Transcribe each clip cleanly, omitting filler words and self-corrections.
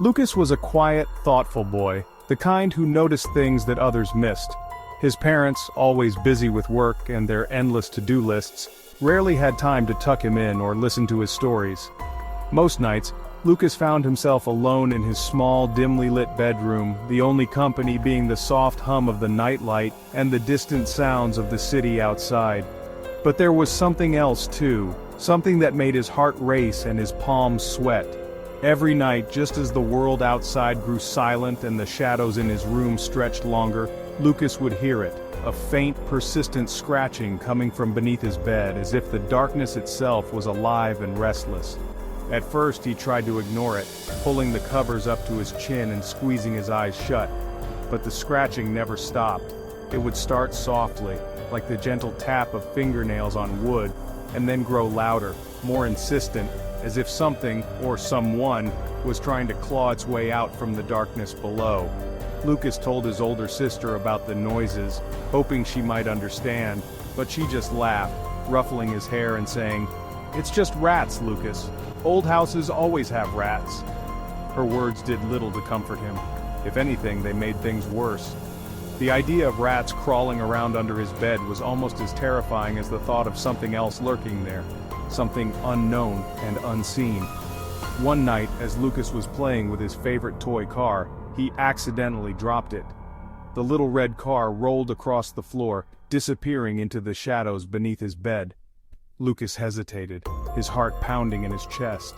Lucas was a quiet, thoughtful boy, the kind who noticed things that others missed. His parents, always busy with work and their endless to-do lists, rarely had time to tuck him in or listen to his stories. Most nights, Lucas found himself alone in his small, dimly lit bedroom, the only company being the soft hum of the nightlight and the distant sounds of the city outside. But there was something else too, something that made his heart race and his palms sweat. Every night, just as the world outside grew silent and the shadows in his room stretched longer, Lucas would hear it, a faint, persistent scratching coming from beneath his bed, as if the darkness itself was alive and restless. At first he tried to ignore it, pulling the covers up to his chin and squeezing his eyes shut. But the scratching never stopped. It would start softly, like the gentle tap of fingernails on wood, and then grow louder, more insistent, as if something, or someone, was trying to claw its way out from the darkness below. Lucas told his older sister about the noises, hoping she might understand, but she just laughed, ruffling his hair and saying, "It's just rats, Lucas. Old houses always have rats." Her words did little to comfort him. If anything, they made things worse. The idea of rats crawling around under his bed was almost as terrifying as the thought of something else lurking there, something unknown and unseen. One night, as Lucas was playing with his favorite toy car, he accidentally dropped it. The little red car rolled across the floor, disappearing into the shadows beneath his bed. Lucas hesitated, his heart pounding in his chest.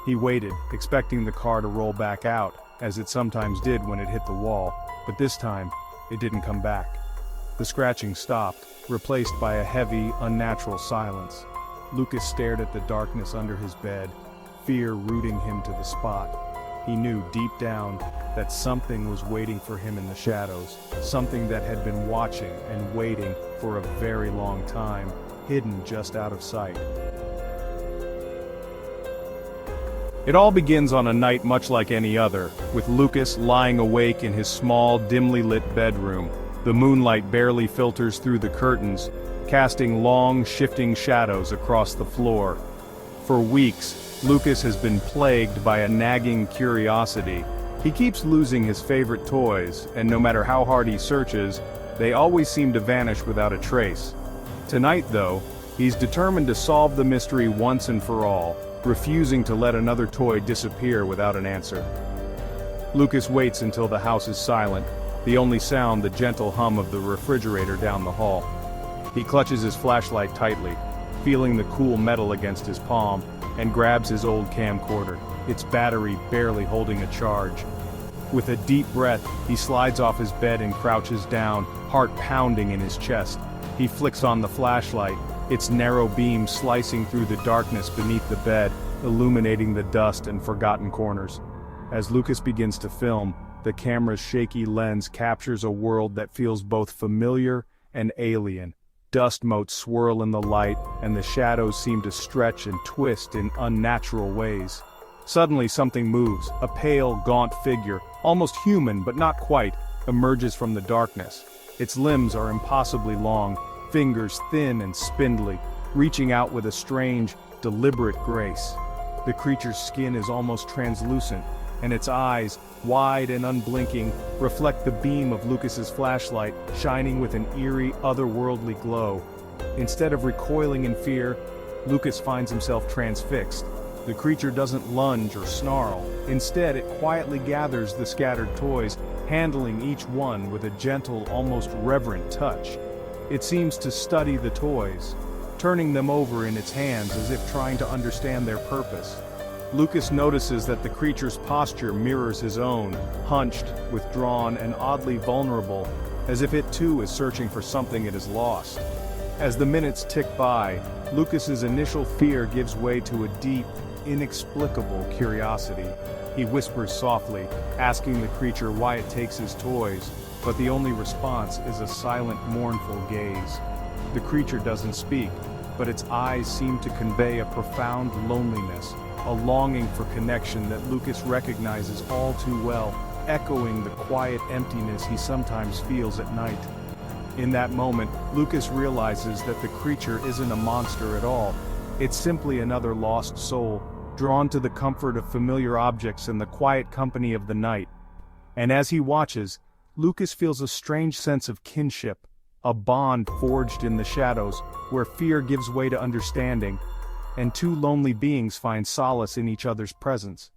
He waited, expecting the car to roll back out, as it sometimes did when it hit the wall, but this time, it didn't come back. The scratching stopped, replaced by a heavy, unnatural silence. Lucas stared at the darkness under his bed, fear rooting him to the spot. He knew deep down that something was waiting for him in the shadows, something that had been watching and waiting for a very long time, hidden just out of sight. It all begins on a night much like any other, with Lucas lying awake in his small, dimly lit bedroom. The moonlight barely filters through the curtains, casting long, shifting shadows across the floor. For weeks, Lucas has been plagued by a nagging curiosity. He keeps losing his favorite toys, and no matter how hard he searches, they always seem to vanish without a trace. Tonight, though, he's determined to solve the mystery once and for all, refusing to let another toy disappear without an answer. Lucas waits until the house is silent, the only sound the gentle hum of the refrigerator down the hall. He clutches his flashlight tightly, feeling the cool metal against his palm, and grabs his old camcorder, its battery barely holding a charge. With a deep breath, he slides off his bed and crouches down, heart pounding in his chest. He flicks on the flashlight, its narrow beam slicing through the darkness beneath the bed, illuminating the dust and forgotten corners. As Lucas begins to film, the camera's shaky lens captures a world that feels both familiar and alien. Dust motes swirl in the light, and the shadows seem to stretch and twist in unnatural ways. Suddenly something moves, a pale, gaunt figure, almost human but not quite, emerges from the darkness. Its limbs are impossibly long, fingers thin and spindly, reaching out with a strange, deliberate grace. The creature's skin is almost translucent, and its eyes, wide and unblinking, reflect the beam of Lucas's flashlight, shining with an eerie, otherworldly glow. Instead of recoiling in fear, Lucas finds himself transfixed. The creature doesn't lunge or snarl. Instead, it quietly gathers the scattered toys, handling each one with a gentle, almost reverent touch. It seems to study the toys, turning them over in its hands as if trying to understand their purpose. Lucas notices that the creature's posture mirrors his own, hunched, withdrawn, and oddly vulnerable, as if it too is searching for something it has lost. As the minutes tick by, Lucas's initial fear gives way to a deep, inexplicable curiosity. He whispers softly, asking the creature why it takes his toys, but the only response is a silent, mournful gaze. The creature doesn't speak, but its eyes seem to convey a profound loneliness, a longing for connection that Lucas recognizes all too well, echoing the quiet emptiness he sometimes feels at night. In that moment, Lucas realizes that the creature isn't a monster at all. It's simply another lost soul, drawn to the comfort of familiar objects and the quiet company of the night. And as he watches, Lucas feels a strange sense of kinship, a bond forged in the shadows, where fear gives way to understanding, and two lonely beings find solace in each other's presence.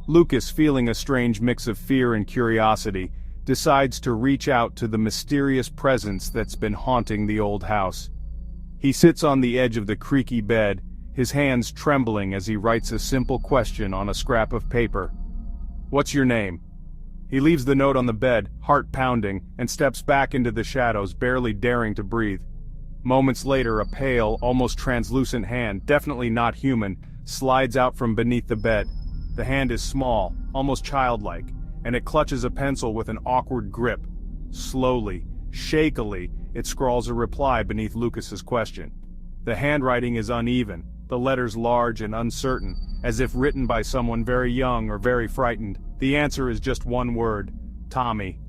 Lucas, feeling a strange mix of fear and curiosity, decides to reach out to the mysterious presence that's been haunting the old house. He sits on the edge of the creaky bed, his hands trembling as he writes a simple question on a scrap of paper. "What's your name?" He leaves the note on the bed, heart pounding, and steps back into the shadows, barely daring to breathe. Moments later, a pale, almost translucent hand, definitely not human, slides out from beneath the bed. The hand is small, almost childlike, and it clutches a pencil with an awkward grip. Slowly, shakily, it scrawls a reply beneath Lucas's question. The handwriting is uneven, the letters large and uncertain, as if written by someone very young or very frightened. The answer is just one word: Tommy.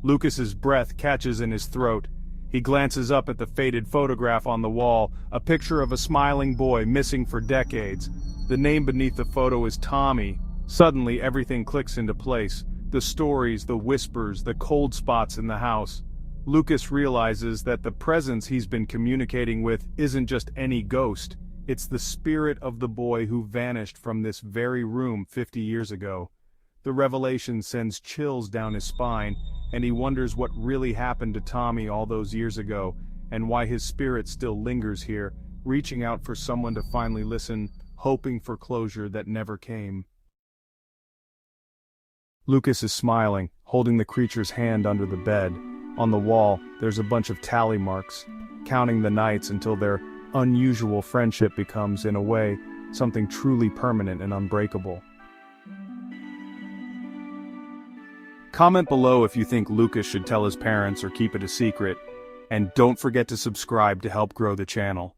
Lucas's breath catches in his throat. He glances up at the faded photograph on the wall, a picture of a smiling boy missing for decades. The name beneath the photo is Tommy. Suddenly everything clicks into place. The stories, the whispers, the cold spots in the house. Lucas realizes that the presence he's been communicating with isn't just any ghost. It's the spirit of the boy who vanished from this very room 50 years ago. The revelation sends chills down his spine, and he wonders what really happened to Tommy all those years ago, and why his spirit still lingers here, reaching out for someone to finally listen, hoping for closure that never came. Lucas is smiling, holding the creature's hand under the bed. On the wall, there's a bunch of tally marks, counting the nights until their unusual friendship becomes, in a way, something truly permanent and unbreakable. Comment below if you think Lucas should tell his parents or keep it a secret, and don't forget to subscribe to help grow the channel.